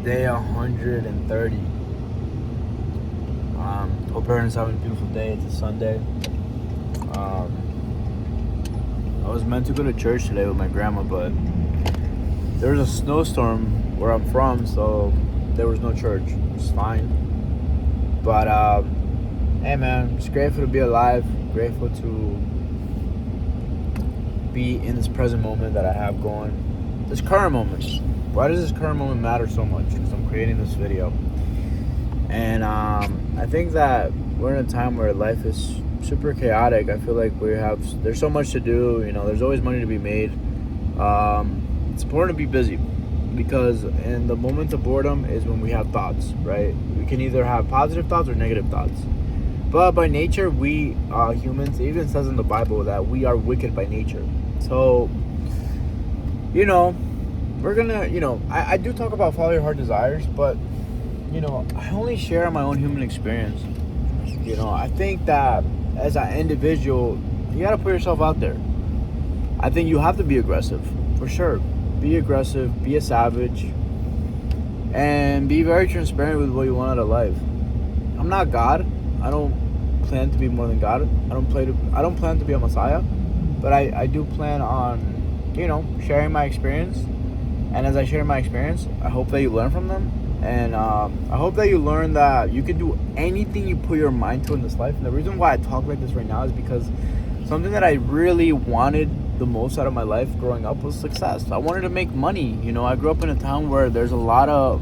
Day 130. Hope everyone's having a beautiful day. It's a Sunday. I was meant to go to church today with my grandma, but there was a snowstorm where I'm from, so there was no church. It's fine. But hey man, just grateful to be alive. Grateful to be in this present moment that I have going. This current moment. Why does this current moment matter so much? Because I'm creating this video. And I think that we're in a time where life is super chaotic. I feel like there's so much to do. There's always money to be made. It's important to be busy, because in the moment of boredom is when we have thoughts, right? We can either have positive thoughts or negative thoughts. But by nature, we humans, it even says in the Bible that we are wicked by nature. So, we're gonna, I do talk about follow your heart desires, but, I only share my own human experience. I think that as an individual, you gotta put yourself out there. I think you have to be aggressive, for sure. Be aggressive, be a savage, and be very transparent with what you want out of life. I'm not God. I don't plan to be more than God. I don't plan to be a Messiah, but I do plan on, sharing my experience. And as I share my experience, I hope that you learn from them. And I hope that you learn that you can do anything you put your mind to in this life. And the reason why I talk like this right now is because something that I really wanted the most out of my life growing up was success. I wanted to make money. I grew up in a town where there's a lot of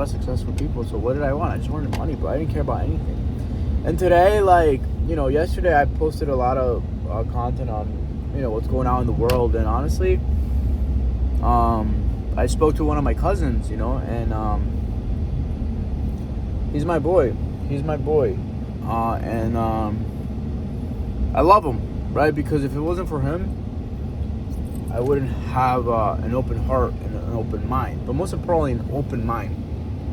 successful people. So what did I want? I just wanted money, bro. I didn't care about anything. And today, yesterday, I posted a lot of content on, what's going on in the world. And honestly, I spoke to one of my cousins, and he's my boy. And I love him, right? Because if it wasn't for him, I wouldn't have an open heart and an open mind. But most importantly, an open mind.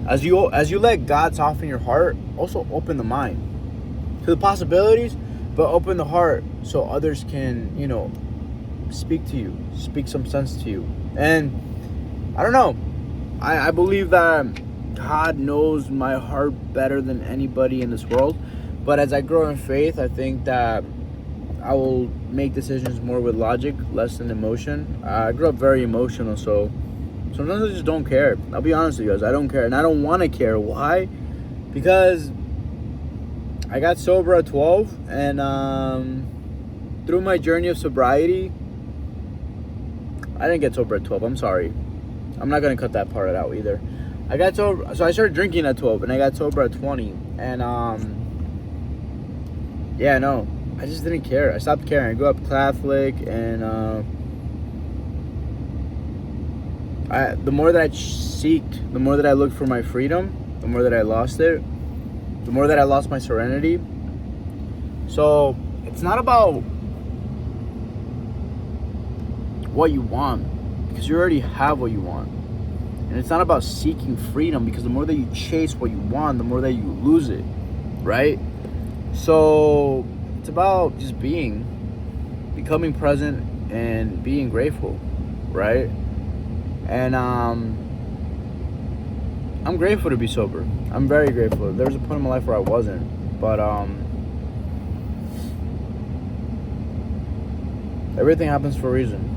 As you let God soften your heart, also open the mind to the possibilities, but open the heart so others can, speak to you, speak some sense to you. And I don't know. I believe that God knows my heart better than anybody in this world. But as I grow in faith, I think that I will make decisions more with logic, less than emotion. I grew up very emotional, so sometimes I just don't care. I'll be honest with you guys. I don't care. And I don't want to care. Why? Because I got sober at 12. And through my journey of sobriety, I didn't get sober at 12. I'm sorry. I'm not going to cut that part out either. I got sober. So I started drinking at 12 and I got sober at 20. And, I just didn't care. I stopped caring. I grew up Catholic, and the more that I seeked, the more that I looked for my freedom, the more that I lost it, the more that I lost my serenity. So it's not about what you want, because you already have what you want. And it's not about seeking freedom, because the more that you chase what you want, the more that you lose it, right? So it's about just becoming present and being grateful, right? And I'm grateful to be sober. I'm very grateful. There was a point in my life where I wasn't, but everything happens for a reason.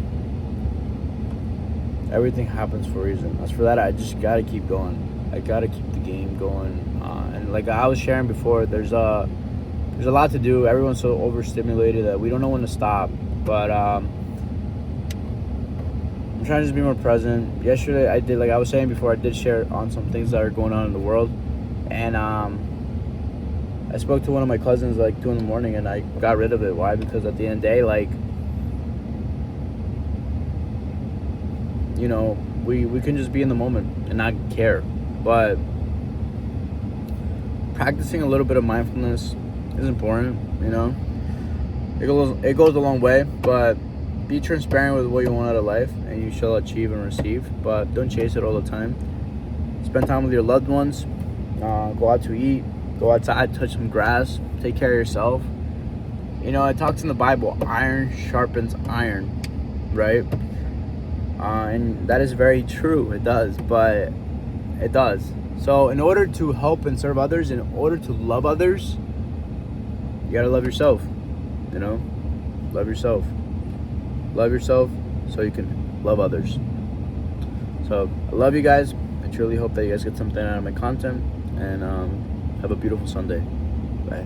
Everything happens for a reason. As for that, I just gotta keep going. I gotta keep the game going. And like I was sharing before, there's a lot to do. Everyone's so overstimulated that we don't know when to stop. But I'm trying to just be more present. Yesterday, I did, like I was saying before, I did share on some things that are going on in the world. And I spoke to one of my cousins like 2 a.m, and I got rid of it. Why? Because at the end of the day, we can just be in the moment and not care. But practicing a little bit of mindfulness is important. It goes a long way. But be transparent with what you want out of life, and you shall achieve and receive. But don't chase it all the time. Spend time with your loved ones. Go out to eat. Go outside, touch some grass. Take care of yourself. It talks in the Bible, iron sharpens iron, right? And that is very true. It does. But It does. So in order to help and serve others, in order to love others, you gotta love yourself. You know, love yourself. Love yourself so you can love others. So I love you guys. I truly hope that you guys get something out of my content, and have a beautiful Sunday. Bye.